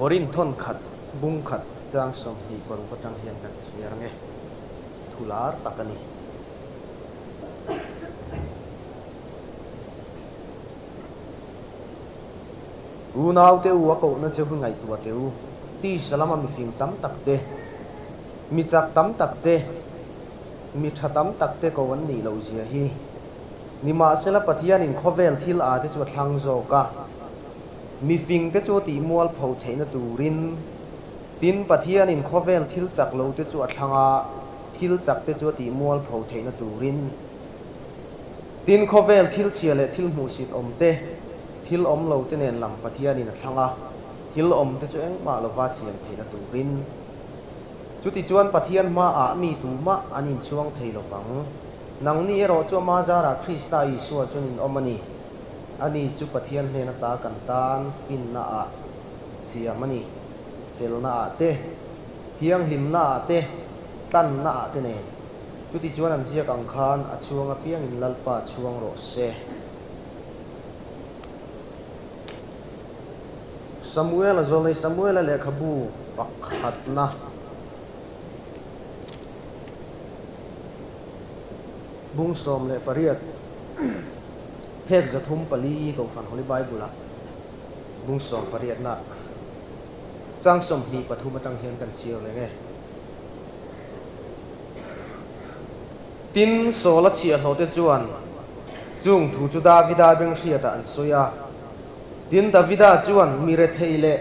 korin thon khat bung khat chang som hi paru patang hian kan chiar nge thular takani u nau te u ko na che hu ngai tu te u ti salama mi fing tam tak te mi chak tam tak te mi tha tam tak te ko wan ni lo zia hi ni ma sela pathian in khovel thil a te chu thlang zo ka mi fing te chu ti mual pho theina turin tin pathian in khovel thil chak lo te chu athlanga thil chak te chu ti mual pho theina turin tin khovel thil chiale thil mu sit om te thil om lo te nen lam pathian in athlanga thil om te chu eng ma lo va siam theina turin chuti chuan pathian ma a mi tu ma anin chuang theilo pang nang ni ero chu ma zara krista isu chunin omani ani chu pathian hne na ta kan tan fin na a siamani fel na te hiang him na te tan na te ne chuti chuan an sia kang khan a chuanga piang in lalpa chuang ro se Samuel azolei Samuel le khabu pakhat na bung som le pariat phek zathum pali ko fan holy bible bung som pariat na chang som hi pathum atang hian kan chiao le nge tin sola chia hlote chuan chung thu chu davida beng hriata an soya tin davida chuan mire theile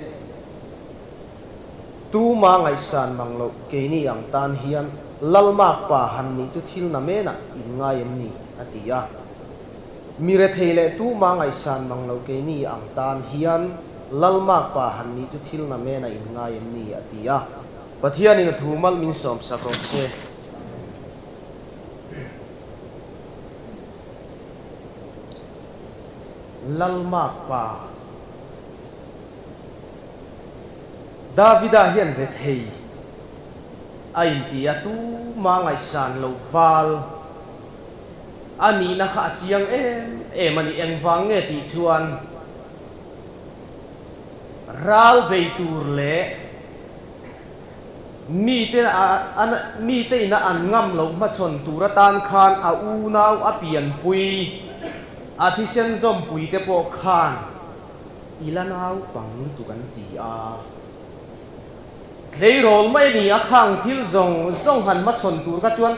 tu ma ngai san manglo ke ni ang tan hian lalmak pa han ni chu thil na me na in ngai em ni atia mire theile tu ma ngai san manglo ke ni ang tan hian lalmak pa han ni chu thil na me na in ngai em ni atia pathian in thumal min som sakro se lalmak pa Davida hian ve thei ai tia tu ma ngai san lo wal ani na kha chiang em ani eng wang nge ti chuan ral bei tur le mi te na an ngam lo ma chon tura tan khan a u nau a pian pui a thi sen zom pui te po khan ilanau pang tu kan ti a lấy rồi mấy đi khang thiếu rong hẳn mắt chồn tụi các chuan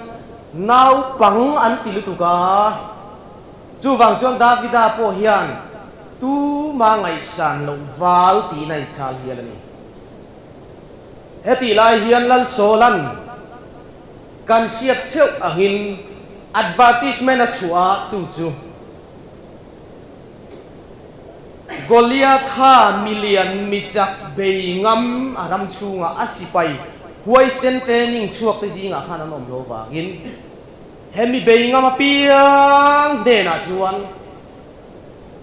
nao bằng ăn tì lúc cả chú vàng chuan Davida po hiền tu mà ngày sàn lồng vào tì này chal hiền này hết tì lại hiền lăn số lăn can siết chiếu ở hình advertisement ở chùa chú Goliath ha million mijak bei ngam aram chunga asipai huai sen training chuak te jinga khana nom lo wangin hemi bei ngam piang de na chuan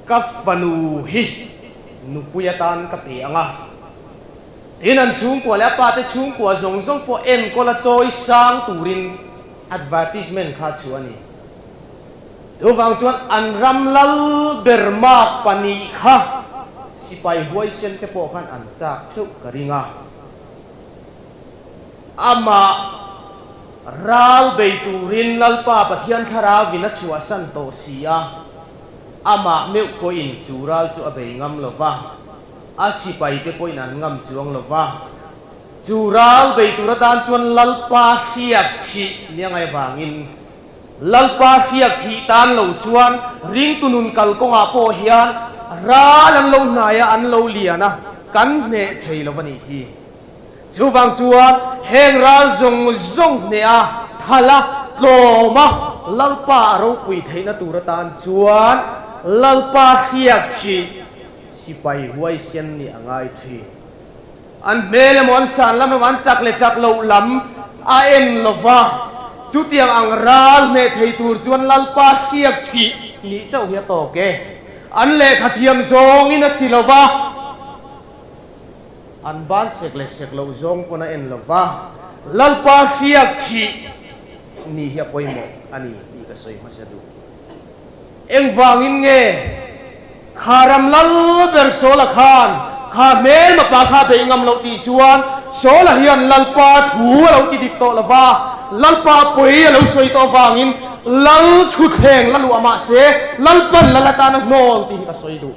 kafanu hi nupuyatan ka te anga tinan chung ko la pa te chung ko zong po en ko la choi sang turin advertisement kha chuani chú vàng chuan an ram lal bermak pani kha sipai huai sen te po khan an chak thu karinga ama ral beiturin lalpa pathian thara gina chua san to sia ama meu ko in chural chu abei ngam lova a sipai te po in an ngam chuang lova chural beitura dan chuan lalpa hiat thi liangai wangin lalpa hiak thi tan lo chuan ring tunun kal konga po hian ra lan lo naya an lo liana kan ne thei lo bani hi chuwang chuan heng ra zong ne a thala tloma lalpa ro pui theina turatan chuan lalpa hiak thi sipai huai sen ni angai thi an mele mon san lam wan chak lo lam a en lova chú tiang ang ral me thei tur chuan lalpa hiak thi ni chau hia to ke an le khathiam zong in a thilova an ban sek lo zong pona en lova lalpa hiak thi ni hia poimo ani ni ka soi masadu eng wangin nge kharam lal ber sola khan ข้าเมลมาปาข้าไปงำเราตีชวนโซลาเฮียนลัลปาถูเราตีดิบโตละว่าลัลปาปุยเราสวยโตฟางินลัลชุดแข่งลัลวามาเสลัลปันลัลตานักโนนตีก็สวยดู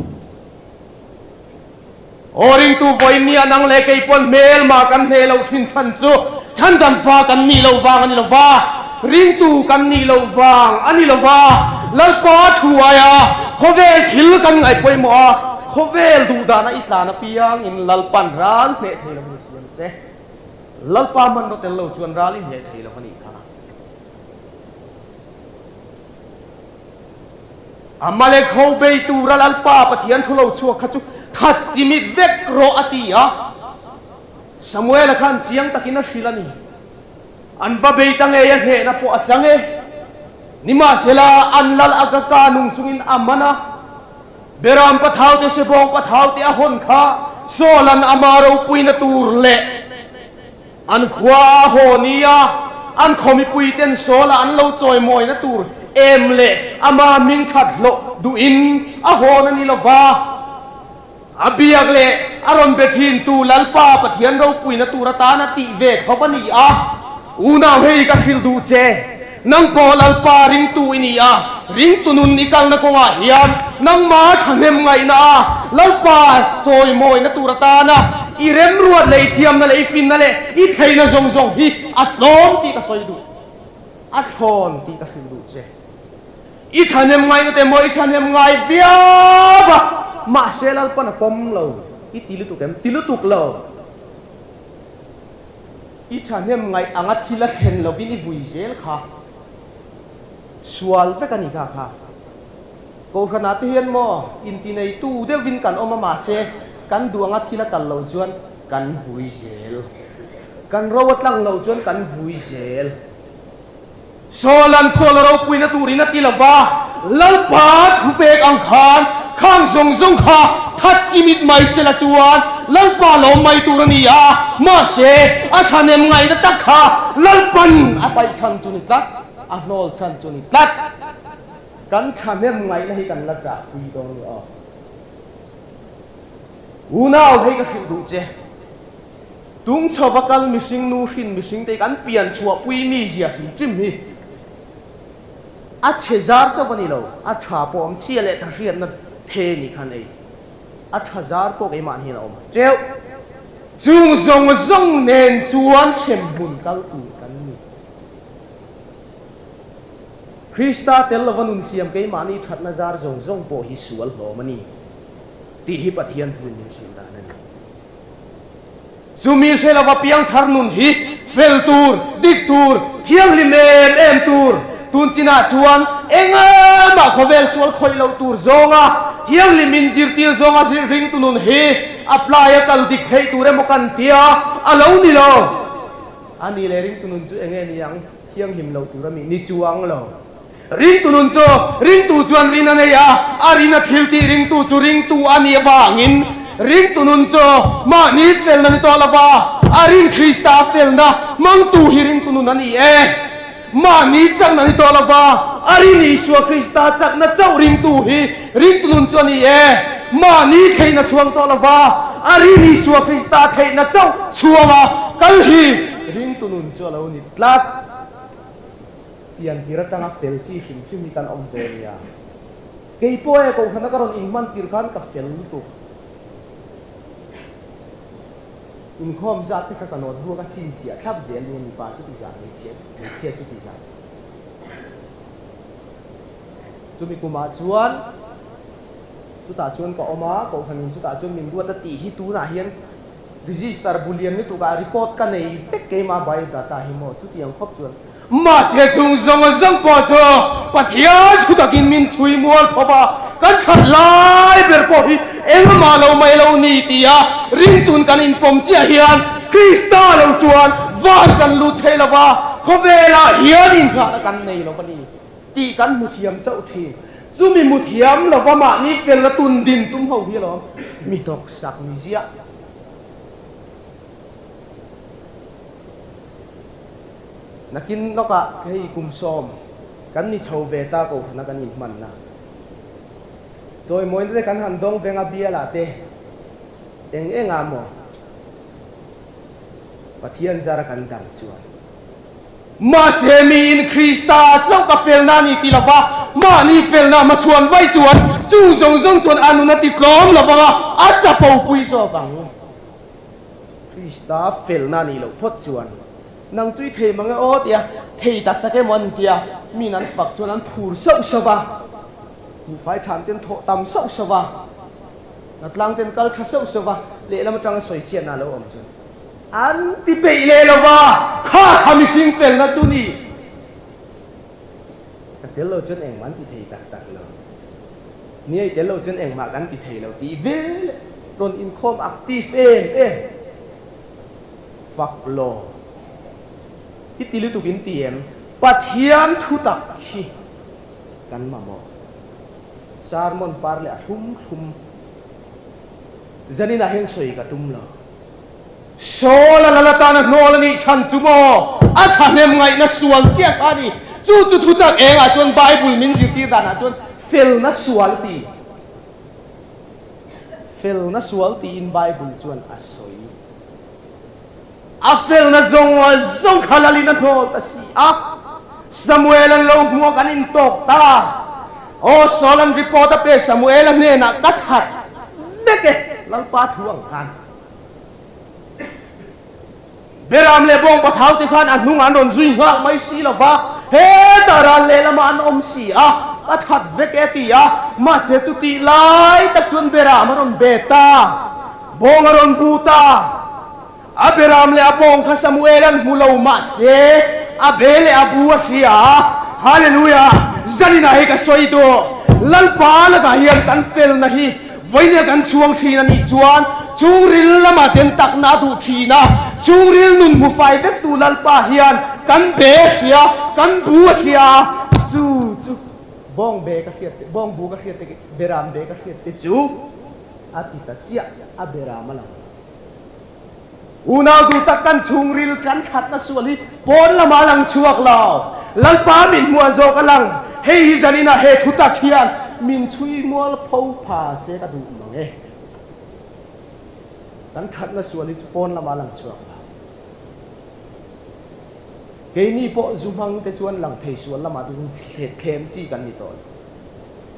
โอริงตูบอยมีอันังเล็กไอปนเมลมากันเฮเราทิ้งฉันจูฉันกันฟ้ากันนี่เราวางอันนี้เราว่าริงตูกันนี่เราวางอันนี้เราว่าลัลปาถูอายาเขาเวลทิลกันไงปอยหมอเขาเวลดูดานะอิตลานะเปียงอินลัลปันร้านเนเทเราไม่เสียนเจลัลปามันเราเตลเราชวนร้านลินเนเทเราคนนี้ค่ะอามาเลเขาเบยตูรัลปาปะเทียนทุเราชัวขจุทัดจิมิเวกโรอติยาสมัยละขันเสียงตะกินนัชิลานีอันบะเบยตังเอยันเฮนะปอจังเอนิมาเสลาอันลัลอากาการุงจุงินอามานะเบรามปะเท้าเตเสบองปะเท้าเตอหนข้าโซลันอามาเราปุยนตูรเละอันขวาโหนียอันขมิปุยเต็นโซลาอันเราจอยมอยนตูรเอ็มเละอามามิงทัดโลดูอินอโหนันนี่ละวาอาบียกเละอารมณ์เปทินตูลัลปาปะเทียนเราปุยนตูรตานาติเวทเขาปนีอาอูนาเฮยกับฟิลดูเจนังพอลัลปาริงตูอินีอาริงตุนุนนิกัลนักว่าเฮียนนังมาฉันเห็นไงนะลัลปาจอยมอยนตูรตานะอีเรมรวดเลยเทียมนั่นเลยฟินนั่นเลยอีเทยนะจงฮีอัดล้อมตีกับซอยดูอัดทอนตีกับฟิลดูเจอีฉันเห็นไงก็แต่มอยอีฉันเห็นไงเบียบมาเชลัลปานะปมเราอีติลุตุกเอ็มติลุตุกเราอีฉันเห็นไงอังอัดทิลเซนเราวินิบุยเจลค่ะสวลเฟกันอีกค่ะกูขนาดที่เห็นมั้งอินทีในตู้เดวินกันออกมาเสกันดวงอาทิตย์ละกันเราจวนกันบุยเจลกันรวัดลังเราจวนกันบุยเจลโซลันโซลเราปุยนตูรินติลบาลัลปาทุเบกอังคารข้างซงข้าทัดจิมิดไม่เสละจวนลัลปาลมไม่ตูรนียามาเสอาชันเอ็มไงนะตักข้าลัลปันอาไปชันจุนิตัดอันโนลชันจุนิตัดกันชันเอ็มไงนะให้กันละจ่าคุยตรงนี้อูน่าให้กันฟิลดูเจตุงชาวบ้านมิสิงนูหินมิสิงแต่กันเปลี่ยนชัวปุยมีเสียหินจิมฮีอัดเชจาร์เจ้าวันนี้เราอัดชาปอมเชี่ยเละจะเรียนนั่นเทนี่คันเองอัดชาจาร์พวกไอ้มันเห็นเราเจ้าจุงซงเน้นจวนเข็มบุญกัลตูกันนี่คริสต์เตลวันนุนเสียมไอ้มันนี่ทัดนาจาร์ซงโปฮิสวลโหมันนี่ตีฮิปะเทียนทุนยิงชินดานั่นซูมีเชลว่าเปียงทาร์นุนฮิเฟลตูร์ดิกตูร์เทียงลิเมนเอ็มตูร์ตุนจินาชวนเอ็งมาขเวลสวลคอยเราตูร์ซงอ่ะเทียงลิมินจิรตีซงอ่ะจิริงตุนุนฮิอัปลายกัลดิกเฮตูเรมกันเทียอาเลวนี่เราอันนี้เลยริงตุนุนจูเอ็งนี่ยังเทียงหิมเราตูร์มีนิจวงเราริงตุนุนจูริงตูจวนรินันเนียอารินัทฮิลตีริงตูจูริงตูอันนี้ว่างอินริงตุนุนโจมานีเฟลนันตัวละบ้าอาริงคริสตาเฟลนะมังตูฮิริงตุนุนันนี่มานีจังนันตัวละบ้าอารินิชัวคริสตาจักนัเจ้าริงตูฮิริงตุนุนโจนี่มานีเทนัช่วงตัวละบ้าอารินิชัวคริสตาเทนัเจ้าช่วงกัลฮิริงตุนุนโจเรานิดลัดเตียนที่รัตนักเฟลชีชิมชิมีกันอมเดียเกี่ยป่วยกูขณะการอิงมันติรขันกับเฟลตุอินคอมจัดที่กันนอนหัวกันชินเสียทับเจียนมีปาชุติจานมีเชียชุติจานจุมีกุมาชวนชุตาชวนก็ออกมาก็ขณินชุตาชวนมีด้วยแต่ตีฮิตูน่ะเฮียนรีจิสตาร์บุเลียนนี่ตัวการรีพอร์ตกันในเป็กเกมาใบดาตาฮิโมชุติยังครบชวนมาเสียจงซงปอชปะเทียชุตากินมินชุยมัวพบกันฉันไล่เบอร์พอฮีเอ็งมาเราไม่เรานี่ตียริงตุนกันอินปมเจียเฮียนคริสตาเราชวนวาดกันลุเทลวาเขาเวลาเฮียนอินขากันในเราปนีตีกันมุเทียมเจ้าทีจูมีมุเทียมเราว่ามานี่เป็นละตุนดินตุ้มเฮาเฮียหรอมีดอกสักมีเสียนักกินนกอะให้กุมซอมกันนี่ชาวเบต้าก็นักกันอินมันนะโดยมวยได้กันหันดงเบงอาเบียละเต eng amo pathian zara kan dang chuan ma semi in Krista chau ka felna ni tilaba ma ni felna ma chuan vai chuan chu zong zong chuan anu na ti klom lawanga a cha po pui so bang Krista felna ni lo phot chuan nang chui thei manga o tia thei tak ta ke mon tia mi nan fak chuan an phur so so ba mi phai tham ten tho tam so so ba nat lang ten kal tha so so ba le lam tang soi chian na lo om chuan an ti be le lo ba kha khami sing felna chu ni ka tel lo chuan eng man ti thei tak tak lo ni ai tel lo chuan eng ma kan ti thei lo ti ve ron in khom active fak lo itilu tu kin tiem pathian thu tak hi kan ma mo sarmon parle athum thum zanina hen soi ka tum lo so la ta na no la ni chan chu mo a thanem ngai na sual chia ka ni chu thu tak eng a chon bible min ji ti dan a chon fel na sual ti in bible chuan a soi afel na zong khalali na no ta si Samuel an lo mo kanin tok ta o solan report pe Samuel ne na kathat deke lalpa thuang kan beram le bong pathau ti khan anung anon zui ngak mai si lo ba he tara le laman om si kathat veke ti ma se chu ti lai tak chun beram aron beta bong aron buta Abraham le abong kha Samuel an mulo ma se abele abu sia hallelujah zanina he ka soido lalpa la ga hian kan fel na hi voine kan chuang thina ni chuan chungril lama ten tak na du thina chungril nun mu fai bek tu lalpa hian kan be sia kan bu sia chu bong be ka khiat bong bu ka khiat te beram be ka khiat te chu ati ta chia Abraham la Unaw du takkan chungril kan khat na suali pon lama lang chuak law lalpa min mua zo ka lang hei zanina he thutak hian min chui mual pho pha se ka du mange kan khat na suali pon lama lang chuak law ke ni po zumang te chuan lang thei sual lama du thlem chi kan ni to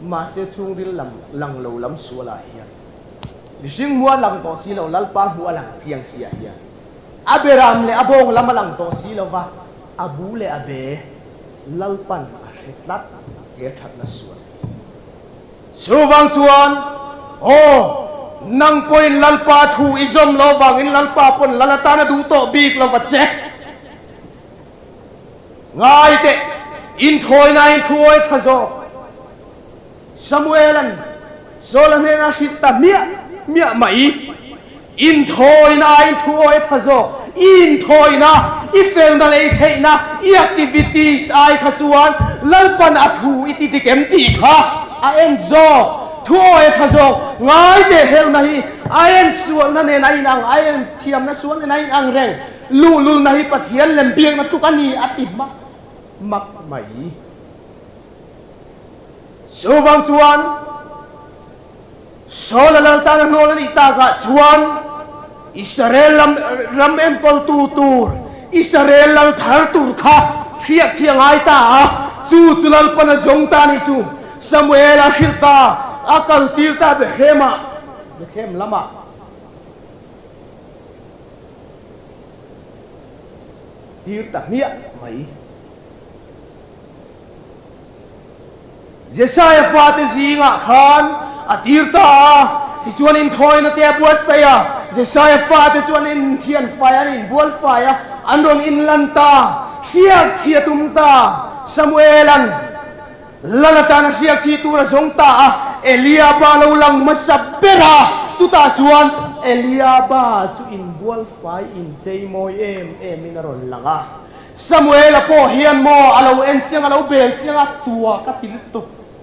ma se chungril lang lo lam suala hian Lising mua lang to si lo lalpa mua lang chiang siya hiya Abraham le abong lama lang to si lo ba abu le abe lalpan ahitlat ye that na suan suwang chuan nang point lalpa thu izom lo bang in lalpa pon lalata na du to big lo ba che ngai te in thoi thazo Samuelan solan he na shita mia mai in thoi thazo in thoi na ifel na lei thei na activities ai kha chuan lalpan athu iti dikem ti kha a enzo thoi thazo ngai de hel na hi a en sual na ne nai nang a en thiam na sual ne nai ang reng lu na hi pathian lem biang na tu kani ati mak mai suwang chuan Sola lang tanang nolan itaga chuan Israel lam entol tutur Israel lang thar tur kha khiak thiang ai ta chu chulal pana zong ta ni chu Samuel a khilta akal tirta be khem lama tirta nia mai Jesiah fate zinga khan atirta chuan in thoi na te buat saya Jesiah fate chuan in thian fire in bual fire andon in lanta khiak thiatumta Samuelan lalata na siak thi tura zongta Eliaba lo lang masabera chuta chuan Eliaba chu in bual fire in cheimoi em inaron langa Samuel po hian mo alo en chiang alo bel chiang tua ka tiltu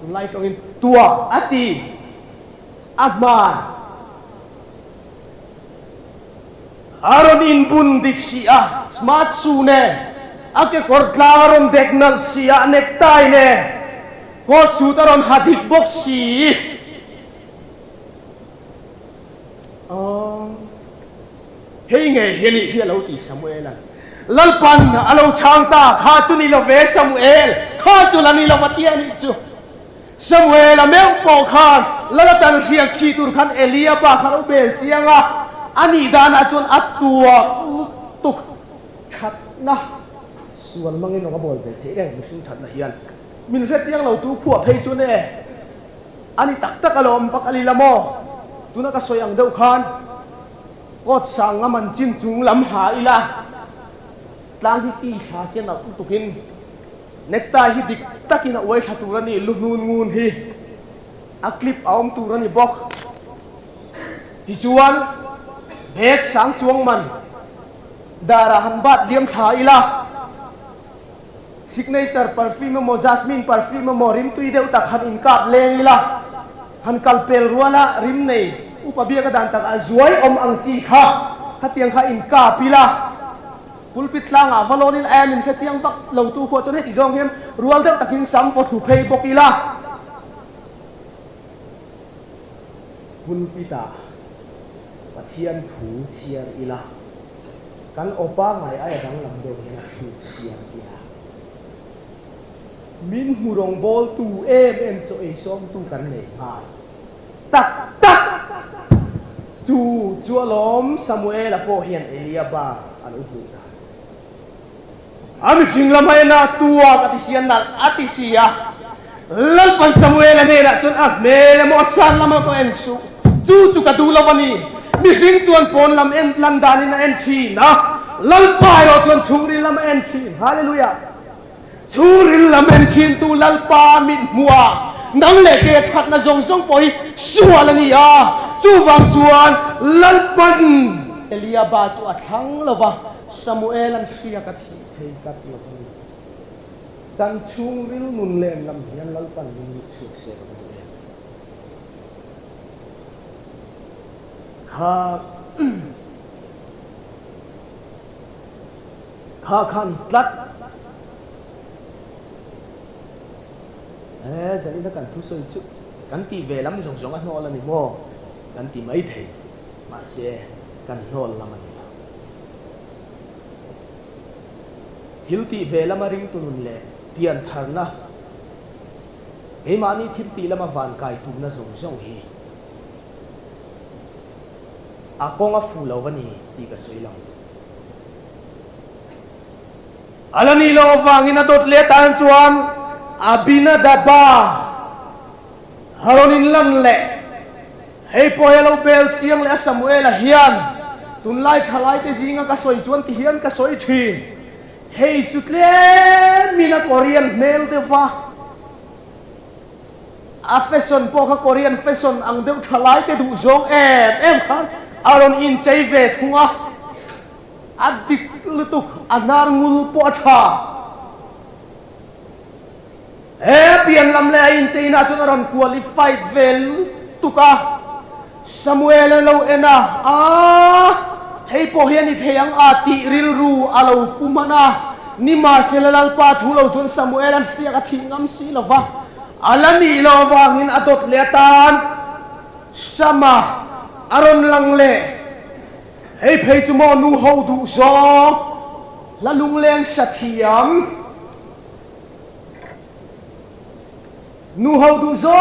lai tong in tua ati Agman Aron in bundik siya smart sune ake kortlaron deknal siya necktie ne ko sutaron hadik box si hei nge hiani hi lo ti Samuel lalpan alo chang ta kha chu ni lo ve Samuel kha chu la ni lo matia ni chu Samuel a meu po khan lalatan siang chi tur khan Elia ba khan bel chianga ani dan a chun atua tuk that na suan mangin no ka bol ve the dang musin that na hian min se chiang lo tu khuwa phei chu ne ani tak tak alom pakali lamo tuna ka soyang deuh khan kot sang man chin chung lam ha ila tlang hi ti sa chen na tukin nekta hi dik takina oi thaturani lunun ngun hi a clip aom turani bok ti chuan bek sang chuang man dara han bat diam tha ila signature perfume mo jasmine perfume mo rim tui deuh tak han in kap leng ila han kalpel ruala rim nei upabia ka dan tak azuai om ang chi kha khatiang kha in ka pila pulpit langa valonin amin sa chiang bak lo tu ko chon heti zong hian rual deuh takin sam fo thu phei bokila pulpita pathian thu chiar ila kan opa ngai ai dang lam deuh hian thu chiar ila min hurong bol tu em cho e som tu kan nei ngai tak tak chu lom Samuel apo hian Elia ba anu hu ami singlamay na tua katisian na atisia lalpan Samuel ane na chun mele mo san lam ko ensu chu kadula bani mising chuan pon lam en landani na enchi na lalpai ro chuan chungri lam enchi hallelujah chungri lam enchi tu lalpa min muwa nang le ke that na zong zong poi sualani ya chu wang chuan lalpan Elia ba chu athang lo ba Samuel an sia ka thi thei kat lo kan chung ril nun len lam hian lalpan ni chu se kha khan tlat zani na kan thu soi chu kan ti ve lam zong zong a no la ni mo kan ti mai thei ma se kan hol lam ani hilti ve lam ring tunun le tian tharna e mani thimti lama van kai tu na zong zong hi akonga fulo wani ti ka soi lam alani lo wangina dot le tan chuan abina daba haronin lam le hei po hello bel chiang le Samuel a hian tun lai thalai te jinga ka soi chuan ti hian ka soi thi hei chutle mina Korean mel de wa a fashion po ka Korean fashion ang deu thalai te du zong em khan aron in chei ve thunga adik lutuk anar ngul po tha pian lam le in chei na chun aron qualified vel tuka Samuel lo ena hei po hian ni theyang ati ril ru alo kumana ni ma selal pa thulo chun Samuel an sia ka thingam si lova alani lo wangin atot letan sama aron lang le hei phei chu mo nu ho du zo la lung leng sathiam nu ho du zo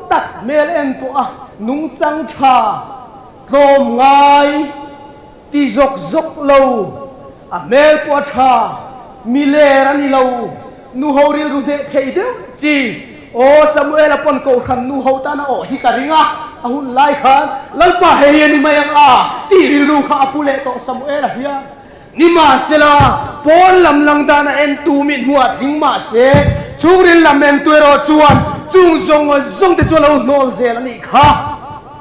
tak mel en po nung chang tha rom ngai ti zok zok lo mel po tha mi le rani lo nu ho ril ru the thei de chi o Samuel apon ko khan nu ho ta na o hi ka ringa ahun lai khan lalpa he ni mayang ti ril ru kha apule to Samuel hiya ni ma sela pol lam lang da na en tu min huat hing ma se churil lam en tuero chuan chung zong te chulo nol zel ani kha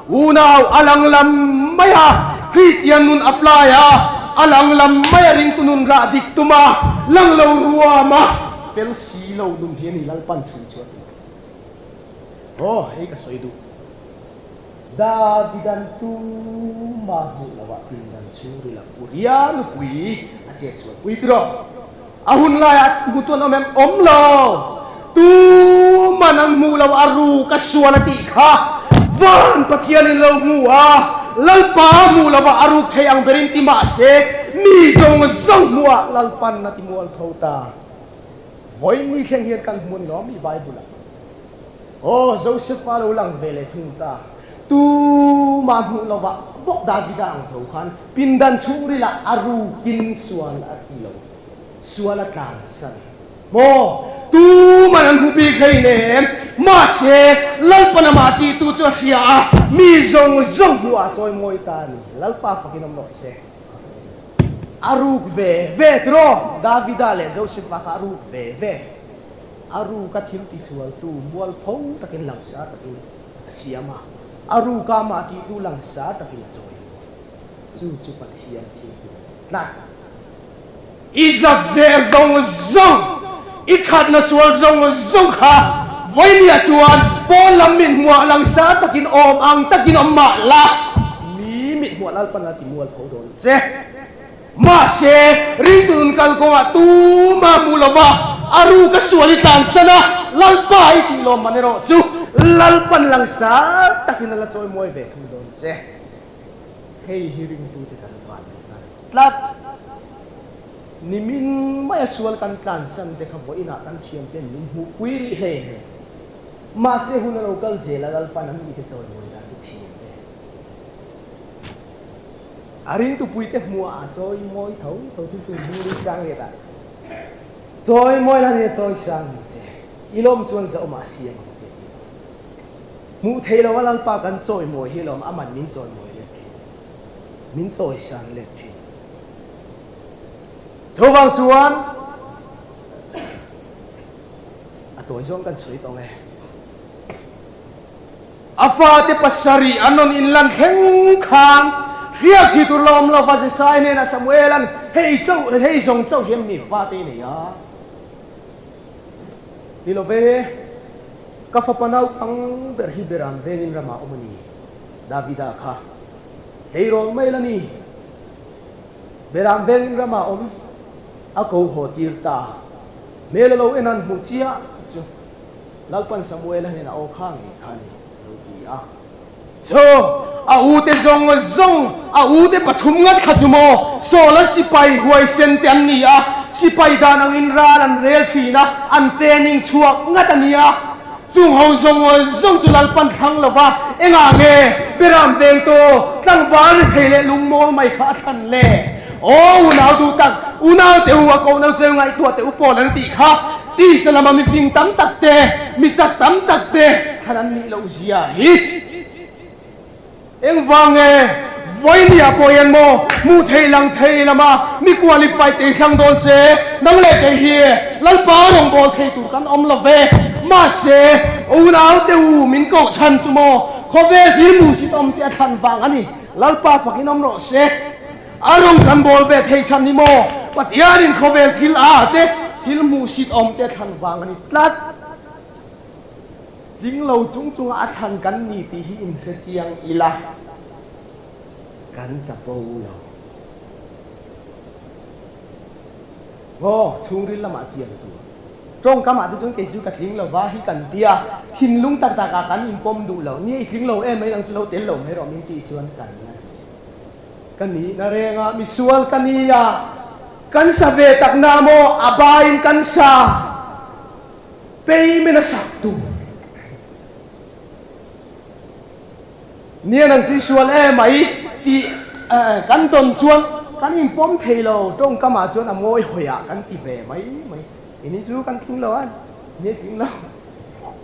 unaw alang lam maya Christian nun apply alang lam maya ring tunun ra dik tuma lang lo ruama pel si lo dum hian hi lalpan chun chuat hei ka soidu da didan tu ma hu lawa tindan churi la purian kui ache chuat kui tro ahun la ya gutun omem omlo tu manang mulaw aru kasualati kha van pathian in lo mua lalpa mu lava aruk thei ang berin ti ma se Mizo Zoramchhuana lalpan na timual thota voi ni thleng hian kan mun no mi Bible oh Joseph pa lo lang vele thunta tu ma mu lova bok Davida ang tho khan pindan churi la aru kin sual atilo sual atlang san mo tu manan hubi khai nem ma se lalpa na mati tu cho sia Mizo Zoramchhuana choi moi tan lalpa pakinom nok se aruk ve tro Davida le Joseph pa aruk ve aru ka thim ti sual tu mual phong takin lang sa takin siama aru ka ma ti tu lang sa takin choi chu pathian thi na izak ze zong ithat na sual zong kha voi nia chuan bolam min mua lang sa takin om ang takin amma la mi mit mua lal pan la ti mual pho don se ma se ring tun kal ko tu ma mulova aru ka suali tan sana lalpa ai ti lo manero chu lalpan lang sa takin la choi moi ve thun don se hei hiring tu ti kan pan lat nimin mai sual kan tan san te khapo ina kan thiam ten ning hu kuiri he ma se hun local jela lalpan am ti choi moi da ti thiam arin tu puite mua choi moi thau tu buri sang le ta choi moi la ne choi sang che ilom chuan za ma siam che mu thei lo wal pa kan choi moi hi lom aman min choi moi le min choi sang le thi chowang chuan a toi jong kan sui tong e afa te pasari anon in lan theng khang riak thi tu lom lo va se sai ne na Samuelan hei zong chau hiam mi fa te ne ya ni lo ve ka fa panau ang ber hi beram venin rama omani Davida kha leirong mai lani beram venin rama om a ko ho tirta melalo enan mu chia chu lalpan Samuel ne na o khang khani lo ti a so a ute zong a ute pathum ngat khachumo so la sipai huai sen tian ni a sipai dan ang inral an rel thina an training chuak ngat ania chung ho zong chu lalpan thang lova enga nge beram veng to tang ban thele lungmol mai kha than le o unau du tak unau te u ko nau cheu ngai tu te u pol an ti kha ti salama mi fing tam tak te mi chak tam tak te thanan ni lo zia hi eng wange voi nia poyan mo mu thei lama mi qualify te thang don se nang le te hi lalpa rong bol thei tu kan om lo ve ma se unau te u min ko chan chu mo kho ve thi mu si tom te than wang ani lalpa fakin om ro se arong kan bol ve thei chan ni mo patianin kho ve thil a te thil mu si om te than wang ani tlat jing lo chung a than kan ni ti hi in se chiang ila kan sapo lo wo chung ri lama chiang tu trong kama tu chung ke chu ka thing lo wa hi kan tia thin lung tak tak kan in pom du lo ni thing lo em mai lang chu lo tel lo mai ro min ti chuan kan na kan ni na renga mi sual kan ni ya kan sa ve tak na mo abain kan sa pe me na sak tu nia nang chi sual em mai ti kan ton chuan kan in pom thei lo trong kama chuan a moi hoya kan ti ve mai ini chu kan thing lo an ni thing lo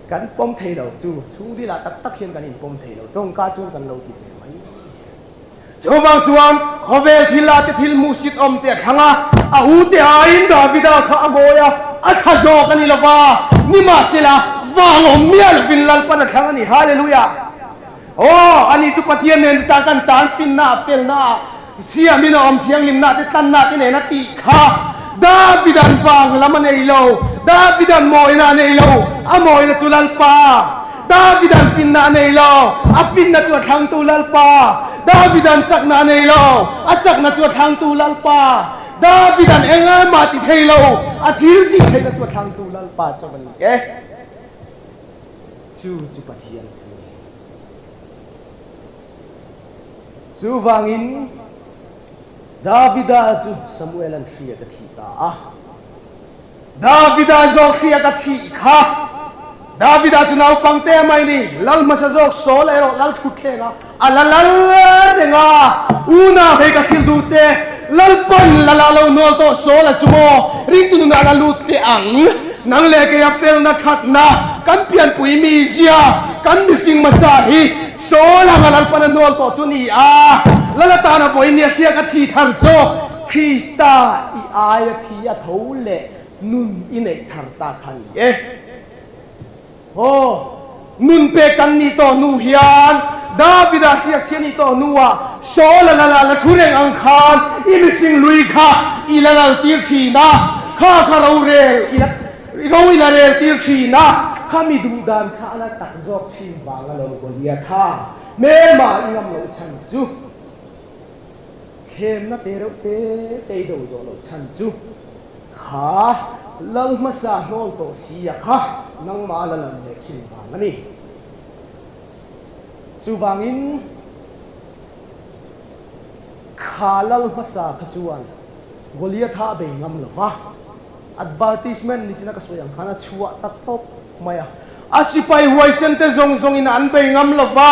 kan pom thei lo chu di la tak hian kan in pom thei lo trong ka chuan kan lo ti ve mai chowang chuan hovel thila te thil musit om te thanga a hu te a in Davida kha amoya a thajo kan ni lova ni ma sela wangom mial bin lal pan thanga ni hallelujah oh ani chu pathian nen ta kan tan pin na pel na sia min om thiang lim na te tan na te ne na ti kha Davidan bang laman nei lo Davidan moi na nei lo amoy na tulal pa Davidan pin na nei lo a pin na tu thang tulal pa Davidan chak na nei lo a chak na chu thang tulal pa Davidan enga ma ti thei lo a thil ti thei na chu thang tulal pa chawan ke chu pathian chu wangin Davida chu Samuel an thria ka thi ta Davida zok thria ka thi kha Davida chu nau pangte mai ni lal masa zok sol ero lal thuthe na alalal denga una he ka thil du che lal pan lala lo no to sol a chumo ring tu na la lut te ang nang le ke ya fel na that na kan pian pui mi zia kan mi sing masa hi sol ang lal pan no to chu ni lala ta na poi ni sia ka thi thar cho Krista I ai thi a tho le nun I nei thar ta khan nun pe kan ni to nu hian Davida siak thian ni to nuwa sol la thureng ang khan I mi sing lui kha I la tir thi na kha ro re I la re tir thi na kha mi du dan kha la tak zok thi bang lo ko lia kha me ma ingam lo chan chu khem na te ro te do lo chan chu kha lal masa hol to siya kha nang ma la le khin bang ani chu bangin khalal masa khachuan golia tha be ngam lawa advertisement ni china ka soyang khana chhuwa tak top maya asipai huai sente zong in an be ngam lawa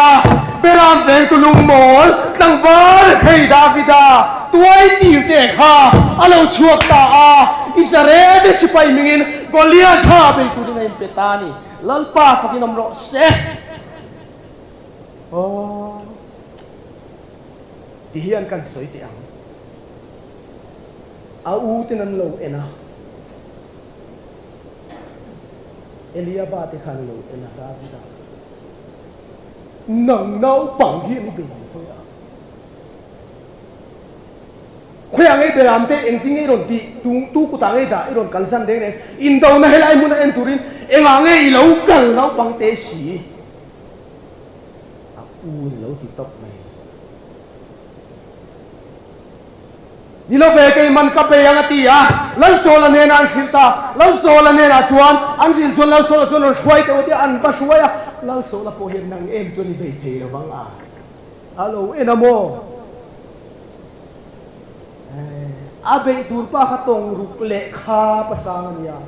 beram ven tulung mol tang var hei Davida tuai ti te kha alo chuak ta isare de sipai mingin golia tha be tu nei petani lalpa fakinam ro se tihian kan soi ti ang au tinan lo ena Elia ba ti khan lo ena Davida nang nau pang hi ni be ko ya khoyang ei beram te engting ei ron ti tu ku tang ei da i ron kalsan deng ne in do na helai mun en turin engang ei lo kal nau pang te si lo ti top mai ni lo ve ke man ka pe yang ati lal sola ne na silta lal sola ne na chuan an sil chuan lal sola chuan shwai te oti an pa shwai lal sola po hian nang em chuan ni ve the lo bang alo enamo abe tur pa kha tong ruk le kha pasang nia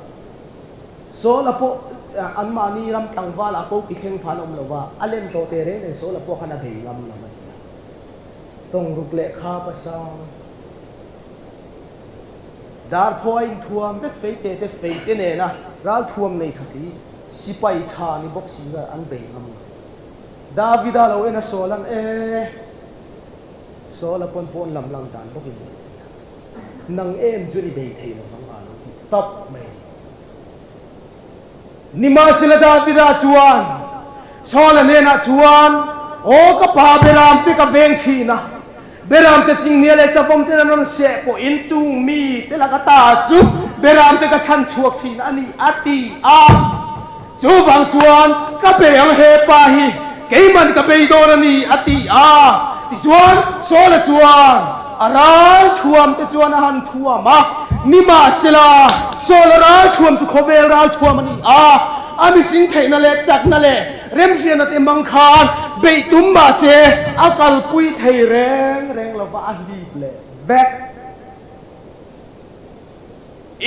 sola po an mani ram tangwal apo kikheng phanom lawa alen to te re ne sola po khana be ngam na tong ruk le kha pasang dar point thuam te feite ne na ral thuam nei thati sipai tha ni boxi ga an be ngam Davida lo ena solan sola pon lam lang dan bokin nang em juni be thei lo bang alo top mai nima sila Davida chuan sola ne na chuan ka pa beram te ka beng thi na beram te ting ne le sa pom te non se po in tu mi te la ka ta chu beram te ka chan chuak thi na ni ati chu wang chuan ka be ang he pa hi ke man ka be do na ni ati ti chuan sola chuan aral thuam te chuan han thuam nima sila sola ral thuam chu khovel ral thuam ani ami sing thei na le chak na le rem sia na te mang khan be tum ma se akal pui thei reng la ba hi ble back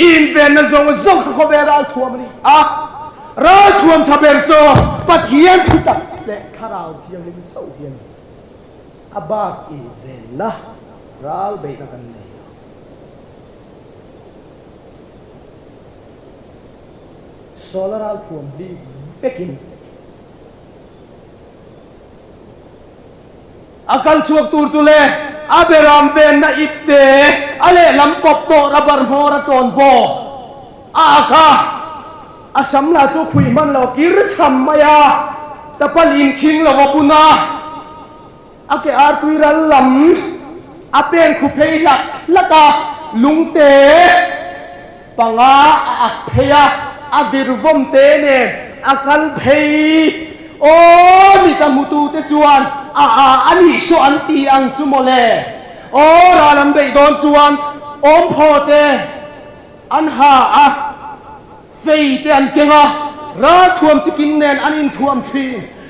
in ben na zong khovel ral thuam ani ral thuam thaber cho pathian thuta le kharau thiang lim sau hian abak I ven la ral be na kan nei solar thuam di pekin akal chuak tur tu le aberam ben na itte ale lampop to rabar mora ton bo aka asam la chu khui man lo kir sam maya tapalin king lo wapuna ake artuiral lam apen khu phei laka lungte panga akpheya adirvom te ne akal phei mi ka mutu te chuan ani so anti ang chumole ralam be don chuan phote an ha fei te an kenga ra thuam chikin nen anin thuam thi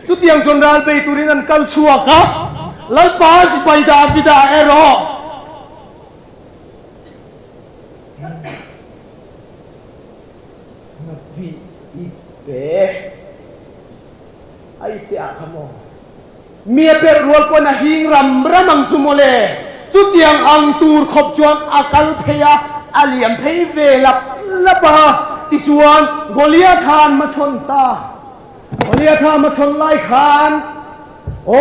chu tiang jon ral be turin an kal chuaka lalpa si paida bida ero nabi ipe ai te akamo mia per rual ko na hing ram ramang chumole chu tiang ang tur khop chuan akal pheya aliam phei ve lap lapa ti chuan golia khan ma chon ta golia khan ma chon lai khan o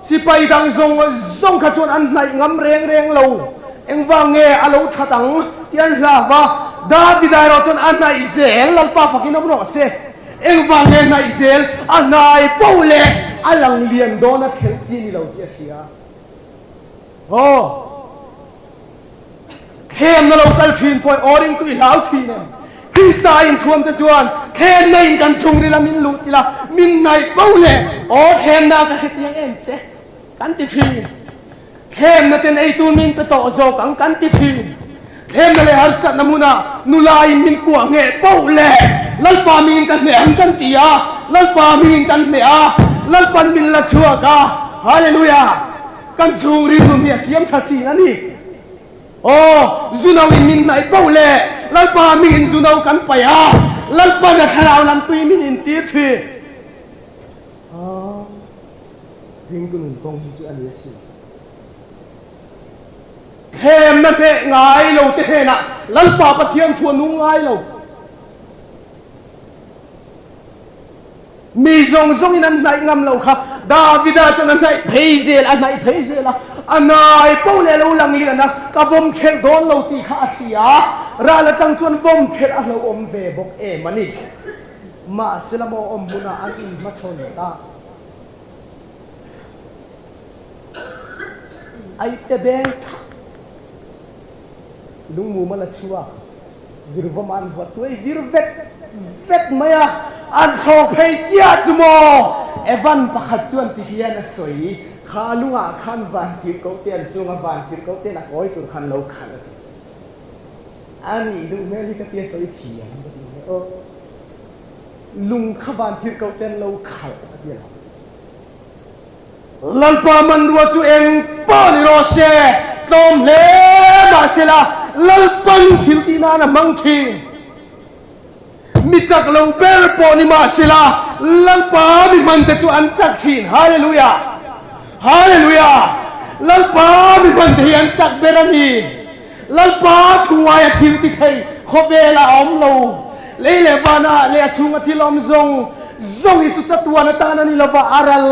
si pai dang zong kha chuan an nai ngam reng lo eng wang nge alo thatang tian hla wa da bidai ro chuan an nai zel lalpa fakin am ro se eng wang nge nai zel an nai pole alang lian do na thel chi ni lo ti sia o khem na lo kal thin poi oring tu lau thin em Krista in thuam ta chuan khem na in kan chung ri la min lu ti la min nai pole o khem na ka hetiang em che kan ti thin khem na ten ei tu min pe to zo kan ti thin khem na le har sat namuna nulai min kwa nge pole lalpa min kan ne am kan ti a lalpa min kan me a lalpan min la chua ka hallelujah kan chung ri nu mi siam thachi na ni o zunau in min nai pole lalpa min zunau kan pa ya lalpa na tharau lam tui min in ti thi ring tu nun kong hi chu an ye si khem na te ngai lo te he na lalpa pathian thuan nu ngai lo Mizo in an nai ngam lo kha Davida chuan an nai pheizel an nai pheizela anai pole lo lang li na ka vom khel don lo ti kha asia ra la tang chuan vom khel a lo om ve bok e mani ma selamo om buna an in ma chon ta ai te beng lung mu mala chua virvaman wat tuai virvet maya an khok phei chia chumo evan pakhat chuan ti hian a soi khalunga khan van ti ko ten chunga van ti ko ten a koi tur khan lo khan ani du meli ka ti soi thia o lung kha van ti ko ten lo khal ti lalpa man ru chu eng pa ni ro se tom le ma sela lalpan thil ti na mang thi mi chak lo ber po ni ma sila lalpa mi man te chu an chak thin hallelujah hallelujah lalpa mi man te an chak berani lalpa thuwa ya thil ti thei khobela om lo le bana le chunga thilom zong hi chu tatwa na ta na ni lova aral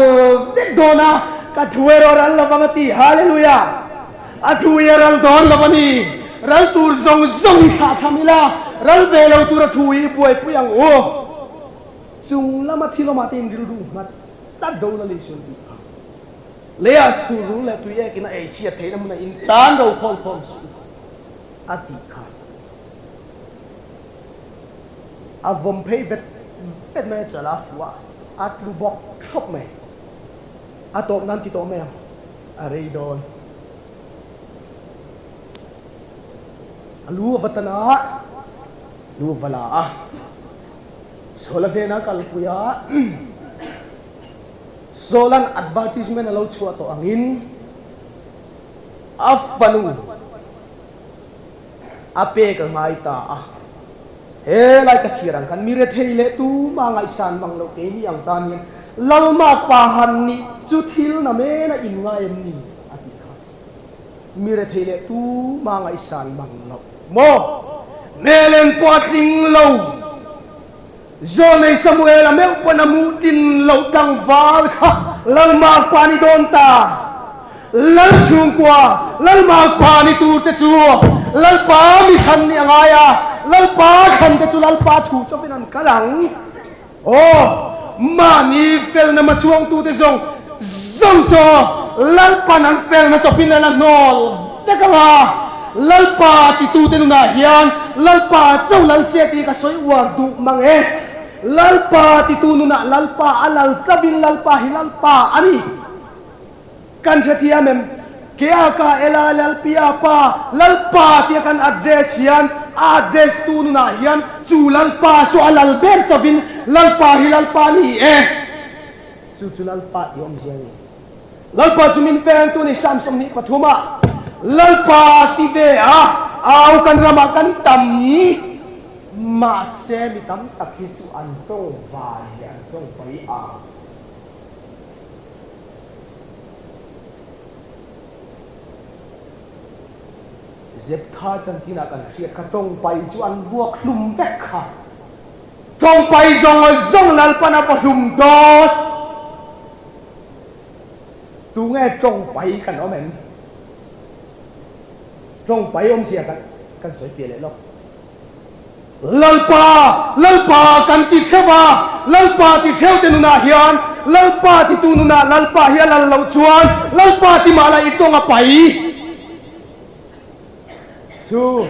de dona ka thuero ral lova mati hallelujah athuyeral don lovani ral tur zong hi kha thamila ral velo tura thui buai puyang o chung lama thilo ma tin ru ma ta do la le sun bi le a su ru le tu ye kina e chi a theina mun in tan ro khol su ati kha a vom phei bet me chala fuwa at lu bok khop me a top nan ti to me a rei don alu vatana lu vala sola na kalpuya solan advertisement alo chua to angin afpanu ape ka ngai ta he lai ka chirang kan mire theile tu ma ngai san mang lo te ni ang tan yin lalma pa han ni chu thil na me na in ngai em ni ati kha mire theile tu ma ngai san mang lo mo melen potling lo zone samuel amel panamu tin lo tang val kha lalma pani don ta lal chung kwa lalma pani tu te chu lalpa mi than ni angaya lalpa than te chu lalpa thu chopin an kalang o mani fel na machuang tu te zong cho lalpa nan fel na chopin la nol te kama lalpa ti tu te na hian lalpa chau lal se ti ka soi war du mange lalpa ti tu na lalpa alal chabin lalpa hi lalpa ani kan setia mem kya ka ela lalpia pa lalpa ti kan address hian address tu na hian chu lalpa chu alal ber chabin lalpa hi lalpa ni chu lalpa yom jeng lalpa jumin pen tu ni samsung ni pathuma lalpa ti ve a au kan rama kan tam ma se mi tam takhi tu an to va ya to pai a dẹp tha chân chi na kan khia ka tong pai chu an buak hlum vek kha tong pai zong lalpa na pa hlum dot tu nghe trông bậy kan om em trông bậy om sia kan soi pia le lo lalpa kan ti chewa lalpa ti cheu te nuna hian lalpa ti tu nuna lalpa hian lal lo chuan lalpa ti mala I tong a pai chu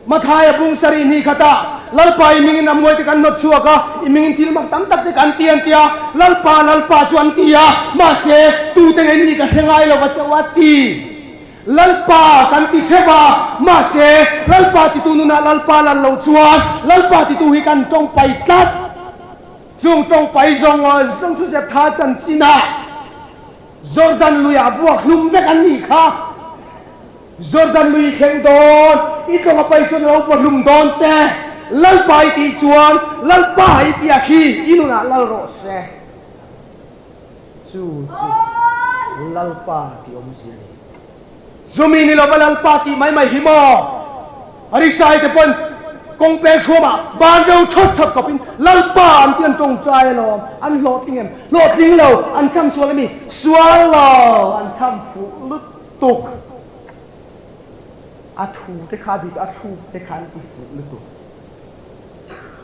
mathai bung sari ni khata lalpa imingin amoi te kan not chuaka imingin thil mak tam tak te kan tian tia lalpa chuan tia ma se tu te ngai ni ka sengai lo wa chawati lalpa kan ti sewa ma se lalpa ti tu nuna lalpa lan lo chuan lalpa ti tu hi kan tong pai tat chung tong pai zong chu se tha chan china Jordan luya buak hlum vek an ni kha Jordan lui khen don ito nga pai chuan lo buak hlum don che lalpa ti chuan lalpa hi ti akhi inuna lal ro se chu lalpa ti om sia ni zumi ni lo lalpa ti mai himo ari sai te pon kong pe chuma ban deu thot kopin lalpa an tian tong chai lo an lo ting lo an cham sual mi sual lo an cham fu lut tuk athu te kha bi athu te khan ti fu lut tuk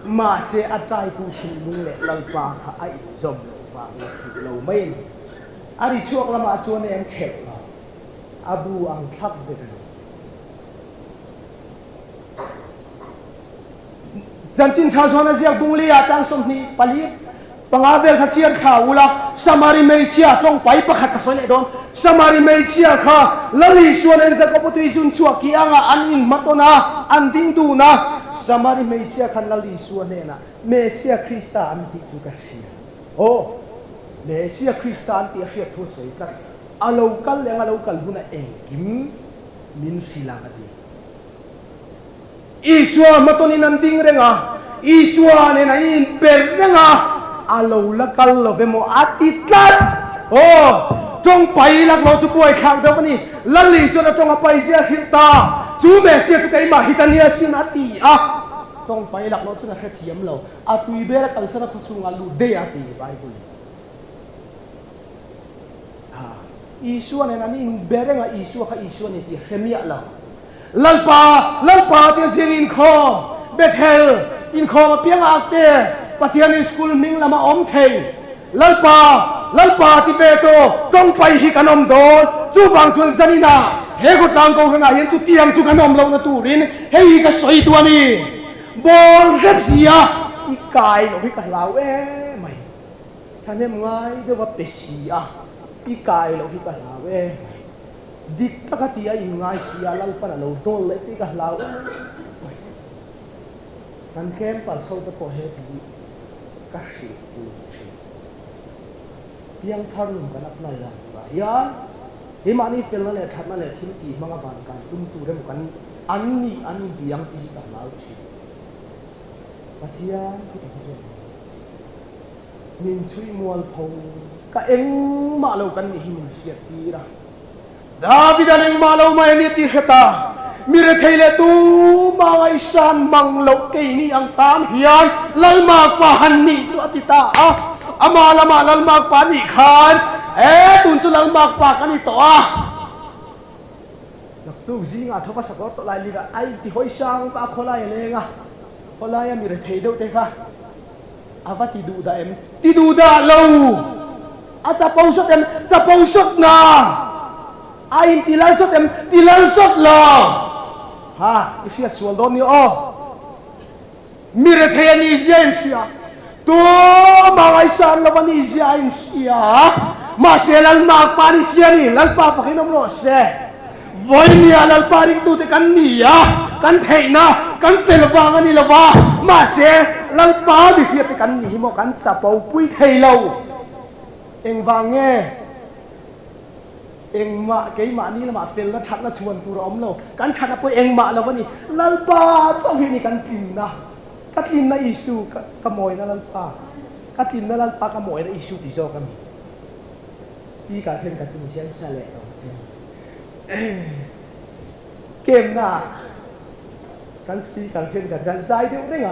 ma se atai tu shin lung le lalpa kha ai zom wa lo mai ari chuak lama chuan em khep abu ang thak de Jantin thasona ziak bungli a chang som ni pali pangavel kha chian kha ula samari mei chia tong pai pakhat ka sone don samari mei chia kha lali suan en za ko putui jun chuak ki anga an in matona an ding du na samari mei chia khan lali suan ne na mesia krista an ti tu ka sia o mesia krista an ti a khia thu sei ka alo kal huna kim min sila ka di Iswa matoni nanding renga Iswa ne na in per renga alo lakal lo bemo atitlat oh tong pai lak lo chu poi khang da ni lali so na tong pai sia khita chu me sia chu kai ma hitania sin ati a tong pai lak lo chu na khethiam lo atui be kal sana khu chu ngalu de ati bible ha Iswa ne na in berenga Iswa kha Iswa ne ti khemia la lalpa ti jing in kho bethel in kho ma piang akte pathian school ming lama om thei lalpa ti beto tong pai hi kanom do chu wang chun zanina he ko tlang ko nga yen chu tiang chu kanom lo na turin hei ka soi tu ani bol rep sia I kai lo hi ka lau mai thanem ngai de wa pesia I kai lo hi ka lau dik takatia ingai sia lalpa na lo dol le si ka lau kan kem pa so ta ko he ti ka shi u chi yang tharun kan apna la ba ya he mani fel na le that na le thim ti manga ban kan tum tu re kan ani biang ti ta lau chi patia ki ta je min chui mual phong ka eng ma lo kan ni him sia ti ra David ang malaw may niti kheta mire theile tu mangai san manglo ke ni ang tam hian lalmak pa han ni chu atita amalama lalmak pa ni khan tun chu lalmak pa kan to naktu zinga thopa sakot to lai liga ai ti hoi sang pa kholai lenga kholai mire theido te kha avati du da em ti du da lo acha pau sot na ai tilal sot lo ha isia sualdon ni mire thaya ni sia sia to mangai san lo ni sia sia ma se lal ma pa ni sia ni lal pa pakinom lo se voi ni lal pa ring tu te kan ni kan theina kan fel wang ani lo wa ma se lal pa ni sia te kan ni mo kan sa pau pui thei lo eng wange เองมาเกี่ยมานี่ละมาเฟลแล้วชัดละชวนตัวร้อมเรากันชัดละพวกเองมาแล้ววันนี้ลัลป้าจ้องเห็นนี่กันกินนะกันกินนะอิสุขโมยนะลัลป้ากันกินนะลัลป้าขโมยนะอิสุที่โจกันที่การเห็นกันจริงเช่นเสล็ดเกมน่ะกันสตีกันเห็นกันกันใจเดียวได้ไง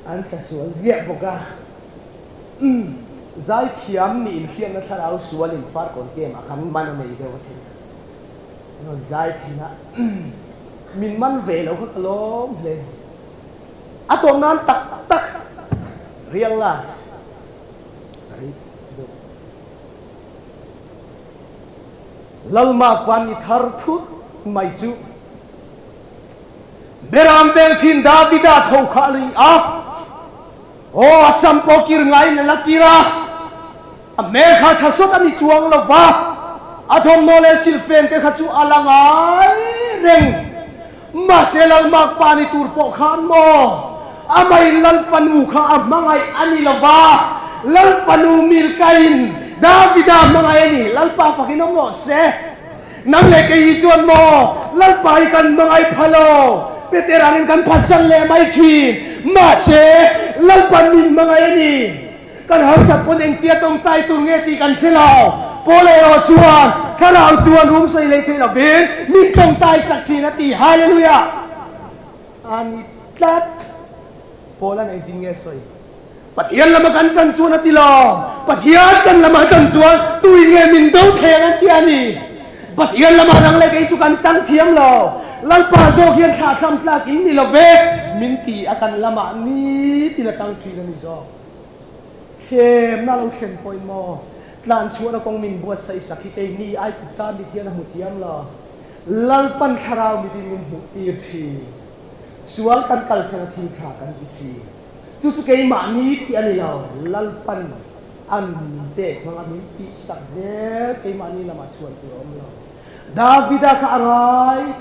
อันสะสวนเยี่ยมบอกว่าใจเขียมนี่เขียมนะถ้าเราสวนอินฟาร์ก่อนเกมอะคำมันไม่ได้ว่าถึงนั่นใจที่นะมินมันเวลเราก็กล้มเลยอะตรงนั้นตักเรียลไลซ์ลัลมาวันนี้ทาร์ทุดไม่จูเบรามเบงทินดาบิดาทงขาลีอ่ะโอ้สัมปอกิรไงนั่นละกิระอเมริกาทัศน์อันนี้จวงละวะอะทงโนเลสิลเฟนเตขัดจูอาลังไงเร่งมาเซลัลมาปานิตูร์ปอขานโมอาไม่ลัลฟันูข้ามังไงอันนี้ละวะลัลฟันูมิลกาอินดาบิดามังไงนี่ลัลปาฟักินโมเซนังเล็กอีจวนโมลัลปากันมังไงพะโลเปเตรานินกันพัศเลไม่ชีมาเซลัลปามินมังไงนี่กันหาสัตว์คนเองเตียตรงใต้ตุงเงตีกันเสลาโปเลโอจวนถ้าเราจวนรุ่มใส่เลยเทลเบนมีตรงใต้สักทีนาทีฮาเลลูยาอันนี้ตัดโปลันเองจริงเงสอยปัทยันละมากันจันจวนนาทีลอปัทยันกันละมาจันจวนตุยเงมินเต้าเทนันทีอันนี้ปัทยันละมาดังเล็กไอ้สุกันจังเทียมลอลัลปาโจเขียนขาดคำพลากินนี่ละเวมินตีอากันละมานี้ที่ละตั้งทีนันนี่จอเข้มน่าเราเข้มพอยมอลานชัวร์กองมินบัวใส่สักที่เตนี่ไอ้กุตาดิเทียนหุ่นเทียมละลัลปันคาราวมิดิมินหุ่นตีทีสวลกันกัลสังทีขากันทีทุกสุกัยมานี้ที่อันนี้เราลัลปันอันเด็กมังมินตีสักเจ็ดกัยมานี้ละมาชวนตัวอมเราดาวิดาข้าอะไร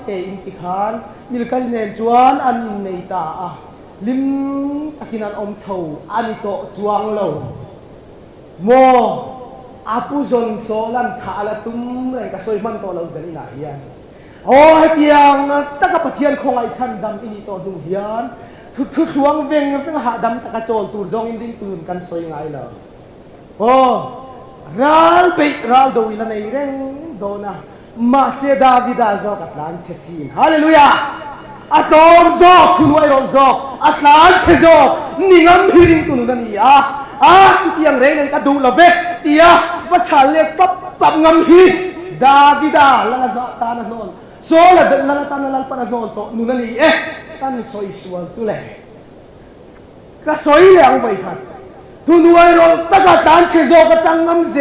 เตอินติขานมิลกันเนนชวนอันในตาลิมตะกินันอมเฉาอันนี้โตจวงเราโมอาปุจนโซลันขาละตุ้มเลยก็สวยมันโตเราจะนี่ไหนยันโอ้ยเพียงตะกับเทียนคงไอชันดำอีโตดุเฮียนทุกช่วงเวงเป็นหาดำตะกระโจนตูดจงอินดิ้งตูนกันสวยไงล่ะโอ้รัลเปรัลโดวิลในเร่งโดนะมาเสดาวิดาโจกับลานเชฟีนฮาเลลูยาอัตโนโจคุณไว้โดนโจอัตลานเชโจนิ่งอัมพิริงตุนกันนี่ที่ที่ยังเร่งนั่นก็ดูละเวเตียว่าฉันเรียกปั๊บงำฮีดาวิดาลัลตานะนนโซละเดลัลตานะลัลปานะนนโตนุนันนี่ท่านสวยสวยจุเลยก็สวยเลยเอาไปทันทุนวัยรุ่นตะกัดานเชโซกจังงำเซ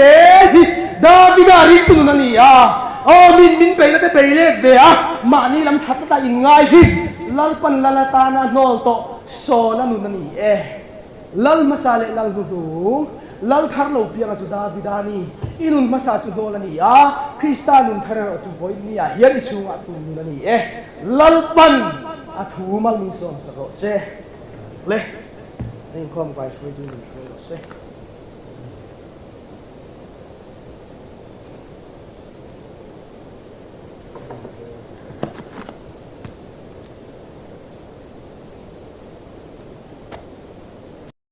ดาวิดาริตุนันนี่โอ้มินไปแล้วไปเลยเวียมานี่ลำชัดตาอิงไงฮีลัลปันลัลตานะนนโตโซละนุนันนี่ลัลมาซาเลลัลดูดูลัลทาร์โลเปียงจุดาวิดานีอินุนมาซาจุดโดลนี่คริสตานุนทาร์จุดบอยนี่เฮียนิชุงอัตุนุนนี่ลัลปันอัตุมัลมิโซนสโรเซเล่นี่ความไปช่วยดูช่วยเซ